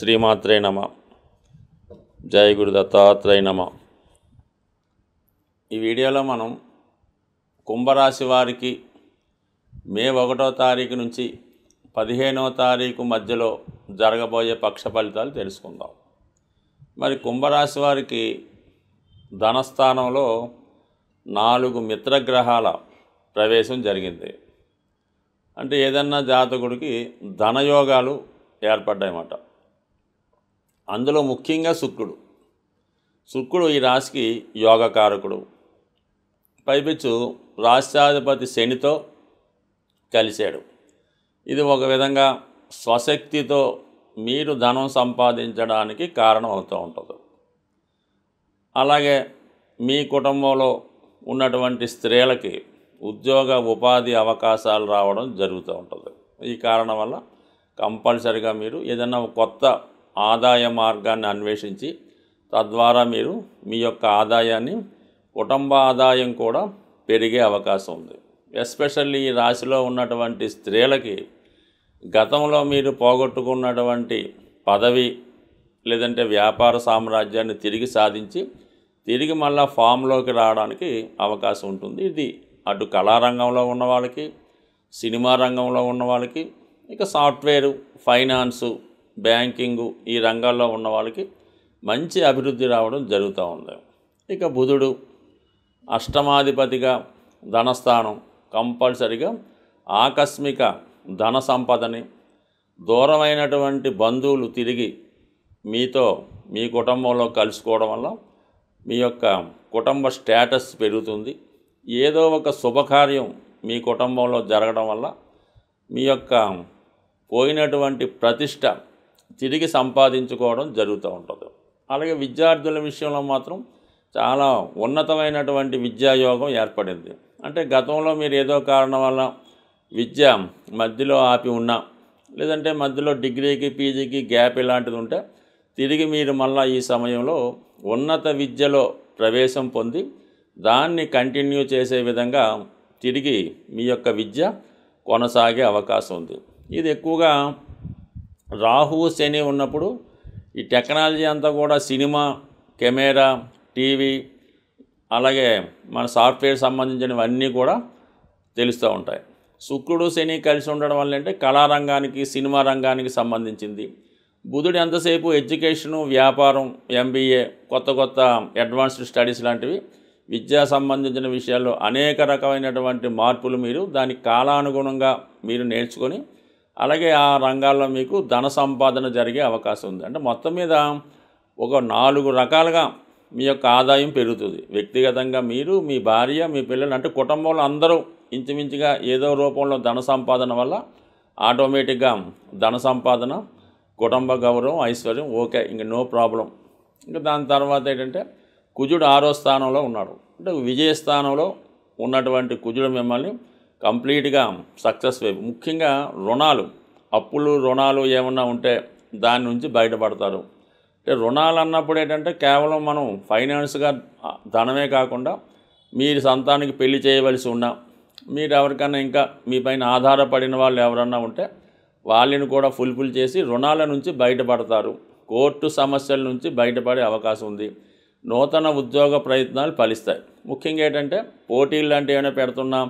శ్రీమాత్రే నమ. జై గురు దత్తాత్రేయ నమ. ఈ వీడియోలో మనం కుంభరాశి వారికి మే 1వ తారీఖు నుంచి 15వ తారీఖు మధ్యలో జరగబోయే పక్ష ఫలితాలు తెలుసుకుందాం. మరి కుంభరాశి వారికి ధనస్థానంలో 4 మిత్రగ్రహాల ప్రవేశం జరిగింది. అంటే ఏదన్నా జాతకుడికి ధనయోగాలు ఏర్పడ్డాయన్నమాట. అందులో ముఖ్యంగా శుక్రుడు ఈ రాశికి యోగకారకుడు. పైపిచ్చు రాష్ట్రాధిపతి శనితో కలిశాడు. ఇది ఒక విధంగా స్వశక్తితో మీరు ధనం సంపాదించడానికి కారణం అవుతూ ఉంటుంది. అలాగే మీ కుటుంబంలో ఉన్నటువంటి స్త్రీలకి ఉద్యోగ ఉపాధి అవకాశాలు రావడం జరుగుతూ ఉంటుంది. ఈ కారణం వల్ల కంపల్సరిగా మీరు ఏదైనా కొత్త ఆదాయ మార్గాన్ని అన్వేషించి తద్వారా మీరు మీ యొక్క ఆదాయాన్ని, కుటుంబ ఆదాయం కూడా పెరిగే అవకాశం ఉంది. ఎస్పెషల్లీ ఈ రాశిలో ఉన్నటువంటి స్త్రీలకి గతంలో మీరు పోగొట్టుకున్నటువంటి పదవి లేదంటే వ్యాపార సామ్రాజ్యాన్ని తిరిగి సాధించి తిరిగి మళ్ళా ఫామ్లోకి రావడానికి అవకాశం ఉంటుంది. ఇది అటు కళారంగంలో ఉన్న వాళ్ళకి, సినిమా రంగంలో ఉన్న వాళ్ళకి, ఇక సాఫ్ట్వేరు, ఫైనాన్సు, బ్యాంకింగు ఈ రంగాల్లో ఉన్న వాళ్ళకి మంచి అభివృద్ధి రావడం జరుగుతూ ఉంది. ఇక బుధుడు అష్టమాధిపతిగా ధనస్థానం కంపల్సరిగా ఆకస్మిక ధన సంపదని, దూరమైనటువంటి బంధువులు తిరిగి మీతో మీ కుటుంబంలో కలుసుకోవడం వల్ల మీ యొక్క కుటుంబ స్టేటస్ పెరుగుతుంది. ఏదో ఒక శుభకార్యం మీ కుటుంబంలో జరగడం వల్ల మీ యొక్క పోయినటువంటి ప్రతిష్ట తిరిగి సంపాదించుకోవడం జరుగుతూ ఉంటుంది. అలాగే విద్యార్థుల విషయంలో మాత్రం చాలా ఉన్నతమైనటువంటి విద్యాయోగం ఏర్పడింది. అంటే గతంలో మీరు ఏదో కారణం వల్ల విద్య మధ్యలో ఆపి ఉన్నా, లేదంటే మధ్యలో డిగ్రీకి పీజీకి గ్యాప్ ఇలాంటిది ఉంటే తిరిగి మీరు మళ్ళీ ఈ సమయంలో ఉన్నత విద్యలో ప్రవేశం పొంది దాన్ని కంటిన్యూ చేసే విధంగా తిరిగి మీ యొక్క విద్య కొనసాగే అవకాశం ఉంది. ఇది ఎక్కువగా రాహువు శని ఉన్నప్పుడు ఈ టెక్నాలజీ అంతా కూడా సినిమా, కెమెరా, టీవీ, అలాగే మన సాఫ్ట్వేర్ సంబంధించినవన్నీ కూడా తెలుస్తూ ఉంటాయి. శుక్రుడు శని కలిసి ఉండడం వల్ల అంటే కళారంగానికి, సినిమా రంగానికి సంబంధించింది. బుధుడు ఎంతసేపు ఎడ్యుకేషను, వ్యాపారం, ఎంబీఏ, కొత్త అడ్వాన్స్డ్ స్టడీస్ లాంటివి విద్యా సంబంధించిన విషయాల్లో అనేక రకమైనటువంటి మార్పులు మీరు దానికి కాలానుగుణంగా మీరు నేర్చుకొని అలాగే ఆ రంగాల్లో మీకు ధన సంపాదన జరిగే అవకాశం ఉంది. అంటే మొత్తం మీద ఒక 4 రకాలుగా మీ యొక్క ఆదాయం పెరుగుతుంది. వ్యక్తిగతంగా మీరు, మీ భార్య, మీ పిల్లలు, అంటే కుటుంబంలో అందరూ ఇంచుమించుగా ఏదో రూపంలో ధన సంపాదన వల్ల ఆటోమేటిక్గా ధన సంపాదన, కుటుంబ గౌరవం, ఐశ్వర్యం ఓకే, ఇంక నో ప్రాబ్లం. ఇంకా దాని తర్వాత ఏంటంటే కుజుడు 6వ స్థానంలో ఉన్నాడు. అంటే విజయస్థానంలో ఉన్నటువంటి కుజుడు మిమ్మల్ని కంప్లీట్గా సక్సెస్ వైపు, ముఖ్యంగా అప్పులు రుణాలు ఏమన్నా ఉంటే దాని నుంచి బయటపడతారు. అంటే రుణాలు అన్నప్పుడు ఏంటంటే కేవలం మనం ఫైనాన్స్గా ధనమే కాకుండా మీరు సంతానికి పెళ్లి చేయవలసి ఉన్నా, మీరు ఎవరికన్నా ఇంకా మీ పైన ఆధారపడిన వాళ్ళు ఎవరన్నా ఉంటే వాళ్ళని కూడా ఫుల్ఫిల్ చేసి రుణాల నుంచి బయటపడతారు. కోర్టు సమస్యల నుంచి బయటపడే అవకాశం ఉంది. నూతన ఉద్యోగ ప్రయత్నాలు ఫలిస్తాయి. ముఖ్యంగా ఏంటంటే పోటీలు లాంటివి ఏమైనా పెడుతున్నాం,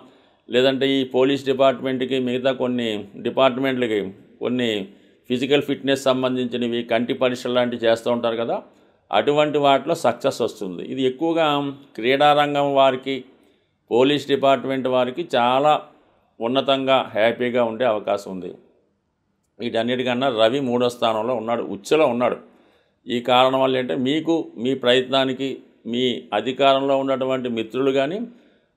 లేదంటే ఈ పోలీస్ డిపార్ట్మెంట్కి, మిగతా కొన్ని డిపార్ట్మెంట్లకి కొన్ని ఫిజికల్ ఫిట్నెస్ సంబంధించినవి, కంటి పరీక్షలు లాంటివి చేస్తూ ఉంటారు కదా, అటువంటి వాటిలో సక్సెస్ వస్తుంది. ఇది ఎక్కువగా క్రీడారంగం వారికి, పోలీస్ డిపార్ట్మెంట్ వారికి చాలా ఉన్నతంగా హ్యాపీగా ఉండే అవకాశం ఉంది. వీటన్నిటికన్నా రవి 3వ స్థానంలో ఉన్నాడు, ఉచ్చలో ఉన్నాడు. ఈ కారణం వల్ల ఏంటంటే మీకు మీ ప్రయత్నానికి మీ అధికారంలో ఉన్నటువంటి మిత్రులు కానీ,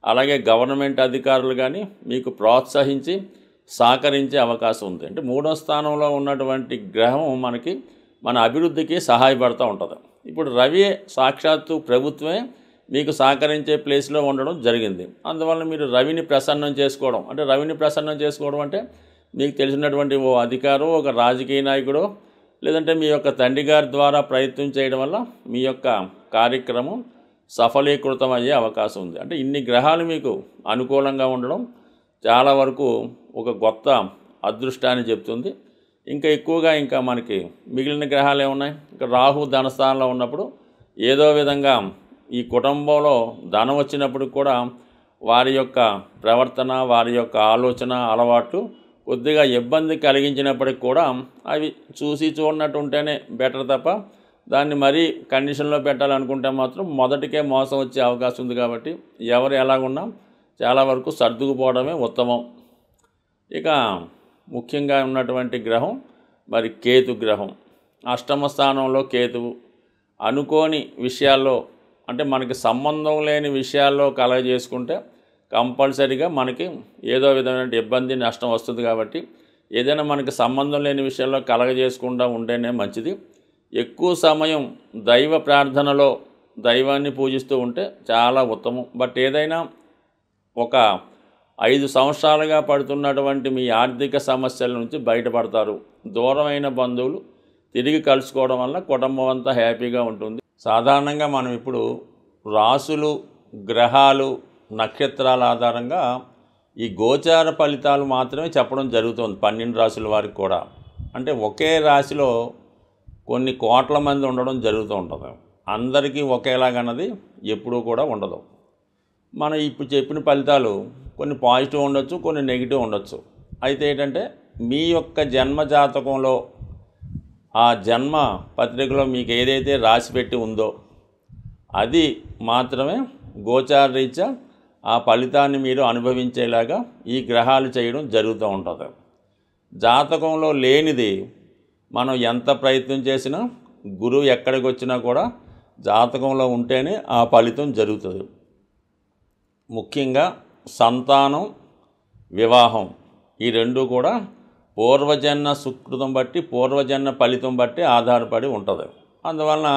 అలాగే గవర్నమెంట్ అధికారులు కానీ మీకు ప్రోత్సహించి సహకరించే అవకాశం ఉంది. అంటే 3వ స్థానంలో ఉన్నటువంటి గ్రహం మనకి మన అభివృద్ధికి సహాయపడుతూ ఉంటుంది. ఇప్పుడు రవి సాక్షాత్తు ప్రభుత్వమే మీకు సహకరించే ప్లేస్లో ఉండడం జరిగింది. అందువల్ల మీరు రవిని ప్రసన్నం చేసుకోవడం, అంటే రవిని ప్రసన్నం చేసుకోవడం అంటే మీకు తెలిసినటువంటి ఓ అధికారం, ఒక రాజకీయ నాయకుడు, లేదంటే మీ యొక్క తండ్రి గారి ద్వారా ప్రయత్నం చేయడం వల్ల మీ యొక్క కార్యక్రమం సఫలీకృతం అయ్యే అవకాశం ఉంది. అంటే ఇన్ని గ్రహాలు మీకు అనుకూలంగా ఉండడం చాలా వరకు ఒక కొత్త అదృష్టాన్ని చెప్తుంది. ఇంకా ఎక్కువగా ఇంకా మనకి మిగిలిన గ్రహాలు ఏమున్నాయి, ఇంకా రాహు ధనస్థానంలో ఉన్నప్పుడు ఏదో విధంగా ఈ కుటుంబంలో ధనం వచ్చినప్పుడు కూడా వారి యొక్క ప్రవర్తన, వారి యొక్క ఆలోచన, అలవాట్లు కొద్దిగా ఇబ్బంది కలిగించినప్పటికి కూడా అవి చూసి చూడనట్టు ఉంటేనే బెటర్ తప్ప దాన్ని మరీ కండిషన్లో పెట్టాలనుకుంటే మాత్రం మొదటికే మోసం వచ్చే అవకాశం ఉంది. కాబట్టి ఎవరు ఎలాగున్నా చాలా వరకు సర్దుకుపోవడమే ఉత్తమం. ఇక ముఖ్యంగా ఉన్నటువంటి గ్రహం మరి కేతు గ్రహం. అష్టమ స్థానంలో కేతువు అనుకోని విషయాల్లో, అంటే మనకి సంబంధం లేని విషయాల్లో కలగజేసుకుంటే కంపల్సరీగా మనకి ఏదో విధమైన ఇబ్బంది, నష్టం వస్తుంది. కాబట్టి ఏదైనా మనకి సంబంధం లేని విషయాల్లో కలగజేసుకుండా ఉంటేనే మంచిది. ఎక్కువ సమయం దైవ ప్రార్థనలో దైవాన్ని పూజిస్తూ ఉంటే చాలా ఉత్తమం. బట్ ఏదైనా ఒక 5 సంవత్సరాలుగా పడుతున్నటువంటి మీ ఆర్థిక సమస్యల నుంచి బయటపడతారు. దూరమైన బంధువులు తిరిగి కలుసుకోవడం వల్ల కుటుంబం అంతా హ్యాపీగా ఉంటుంది. సాధారణంగా మనం ఇప్పుడు రాసులు, గ్రహాలు, నక్షత్రాల ఆధారంగా ఈ గోచార ఫలితాలు మాత్రమే చెప్పడం జరుగుతుంది 12 రాశుల వారికి కూడా. అంటే ఒకే రాశిలో కొన్ని కోట్ల మంది ఉండడం జరుగుతూ ఉంటుంది. అందరికీ ఒకేలాగన్నది ఎప్పుడూ కూడా ఉండదు. మనం ఇప్పుడు చెప్పిన ఫలితాలు కొన్ని పాజిటివ్ ఉండొచ్చు, కొన్ని నెగిటివ్ ఉండొచ్చు. అయితే ఏంటంటే మీ యొక్క జన్మ జాతకంలో ఆ జన్మ పత్రికలో మీకు ఏదైతే రాసి పెట్టి ఉందో అది మాత్రమే గోచార రీత్యా ఆ ఫలితాన్ని మీరు అనుభవించేలాగా ఈ గ్రహాలు చేయడం జరుగుతూ ఉంటుంది. జాతకంలో లేనిది మనం ఎంత ప్రయత్నం చేసినా, గురువు ఎక్కడికి వచ్చినా కూడా జాతకంలో ఉంటేనే ఆ ఫలితం జరుగుతుంది. ముఖ్యంగా సంతానం, వివాహం ఈ రెండు కూడా పూర్వజన్మ సుకృతం బట్టి, పూర్వజన్మ ఫలితం బట్టి ఆధారపడి ఉంటుంది. అందువలన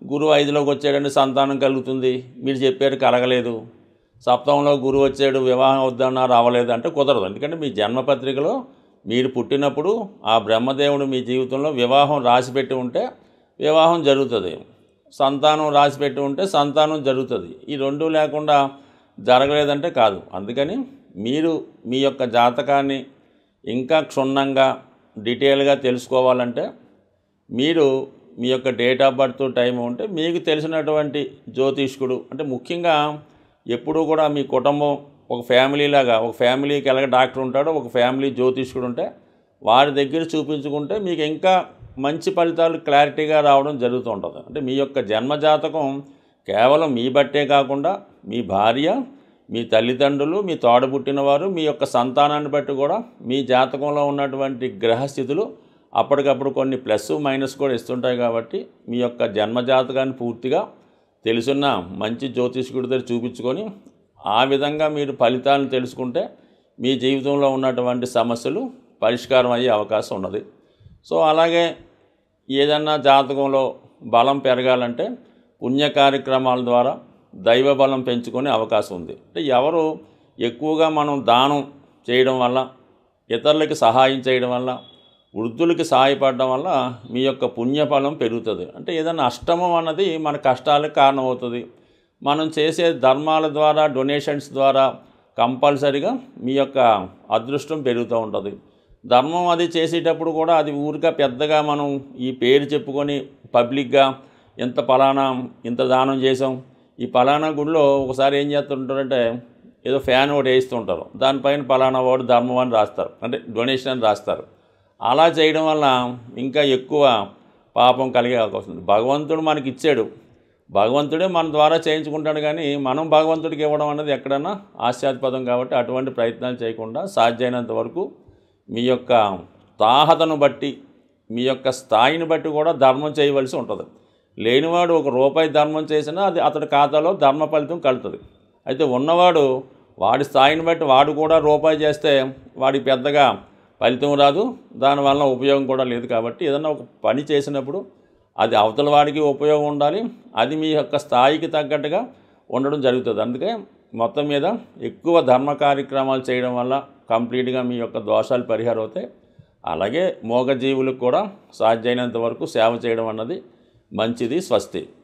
గురువు 5లోకి వచ్చాడంటే సంతానం కలుగుతుంది, మీరు చెప్పారు కలగలేదు. సప్తమంలో గురువు వచ్చాడు, వివాహం వద్దన్నారు అవ్వలేదు అంటే కుదరదు. ఎందుకంటే మీ జన్మపత్రికలో మీరు పుట్టినప్పుడు ఆ బ్రహ్మదేవుడు మీ జీవితంలో వివాహం రాసిపెట్టి ఉంటే వివాహం జరుగుతుంది, సంతానం రాసిపెట్టి ఉంటే సంతానం జరుగుతుంది. ఈ రెండూ లేకుండా జరగలేదంటే కాదు. అందుకని మీరు మీ యొక్క జాతకాన్ని ఇంకా క్షుణ్ణంగా డీటెయిల్గా తెలుసుకోవాలంటే మీరు మీ యొక్క డేట్ ఆఫ్ బర్త్ టైం ఉంటే మీకు తెలిసినటువంటి జ్యోతిష్కుడు, అంటే ముఖ్యంగా ఎప్పుడూ కూడా మీ కుటుంబం ఒక ఫ్యామిలీలాగా, ఒక ఫ్యామిలీకి ఎలాగ డాక్టర్ ఉంటాడో ఒక ఫ్యామిలీ జ్యోతిష్కుడు ఉంటే వారి దగ్గర చూపించుకుంటే మీకు ఇంకా మంచి ఫలితాలు క్లారిటీగా రావడం జరుగుతూ ఉంటుంది. అంటే మీ యొక్క జన్మజాతకం కేవలం మీ బట్టే కాకుండా మీ భార్య, మీ తల్లిదండ్రులు, మీ తోడబుట్టినవారు, మీ యొక్క సంతానాన్ని బట్టి కూడా మీ జాతకంలో ఉన్నటువంటి గ్రహస్థితులు అప్పటికప్పుడు కొన్ని ప్లస్ మైనస్ కూడా ఇస్తుంటాయి. కాబట్టి మీ యొక్క జన్మజాతకాన్ని పూర్తిగా తెలుసున్న మంచి జ్యోతిష్కుడి దగ్గర చూపించుకొని ఆ విధంగా మీరు ఫలితాలను తెలుసుకుంటే మీ జీవితంలో ఉన్నటువంటి సమస్యలు పరిష్కారం అయ్యే అవకాశం ఉన్నది. సో అలాగే ఏదన్నా జాతకంలో బలం పెరగాలంటే పుణ్య కార్యక్రమాల ద్వారా దైవ బలం పెంచుకునే అవకాశం ఉంది. అంటే ఎవరు ఎక్కువగా మనం దానం చేయడం వల్ల, ఇతరులకి సహాయం చేయడం వల్ల, వృద్ధులకి సహాయపడడం వల్ల మీ యొక్క పుణ్యఫలం పెరుగుతుంది. అంటే ఏదైనా అష్టమం అన్నది మన కష్టాలకు కారణమవుతుంది. మనం చేసే ధర్మాల ద్వారా, డొనేషన్స్ ద్వారా కంపల్సరీగా మీ యొక్క అదృష్టం పెరుగుతూ ఉంటుంది. ధర్మం అది చేసేటప్పుడు కూడా అది ఊరిగా పెద్దగా మనం ఈ పేరు చెప్పుకొని పబ్లిక్గా ఇంత దానం చేసాం, ఈ పలానా గుడిలో ఒకసారి ఏం చేస్తుంటారంటే ఏదో ఫ్యాన్ ఒకటి వేస్తుంటారు, దానిపైన పలానా వాడు ధర్మం అని రాస్తారు, అంటే డొనేషన్ అని రాస్తారు. అలా చేయడం వల్ల ఇంకా ఎక్కువ పాపం కలిగే అవకాశం ఉంది. భగవంతుడు మనకి ఇచ్చాడు, భగవంతుడే మన ద్వారా చేయించుకుంటాడు, కానీ మనం భగవంతుడికి ఇవ్వడం అనేది ఎక్కడన్నా ఆశాస్పదం. కాబట్టి అటువంటి ప్రయత్నాలు చేయకుండా సాధ్యమైనంత వరకు మీ యొక్క తాహతను బట్టి, మీ యొక్క స్థాయిని బట్టి కూడా ధర్మం చేయవలసి ఉంటుంది. లేనివాడు ₹1 ధర్మం చేసినా అది అతడి ఖాతాలో ధర్మ ఫలితం కలుగుతుంది. అయితే ఉన్నవాడు వాడి స్థాయిని బట్టి వాడు కూడా ₹1 చేస్తే వాడికి పెద్దగా ఫలితం రాదు, దానివల్ల ఉపయోగం కూడా లేదు. కాబట్టి ఏదన్నా ఒక పని చేసినప్పుడు అది అవతల వాడికి ఉపయోగం ఉండాలి, అది మీ యొక్క స్థాయికి తగ్గట్టుగా ఉండడం జరుగుతుంది. అందుకే మొత్తం మీద ఎక్కువ ధర్మ కార్యక్రమాలు చేయడం వల్ల కంప్లీట్గా మీ యొక్క దోషాలు పరిహారం అవుతాయి. అలాగే మూగజీవులకు కూడా సాధ్యమైనంత వరకు సేవ చేయడం అన్నది మంచిది. స్వస్తి.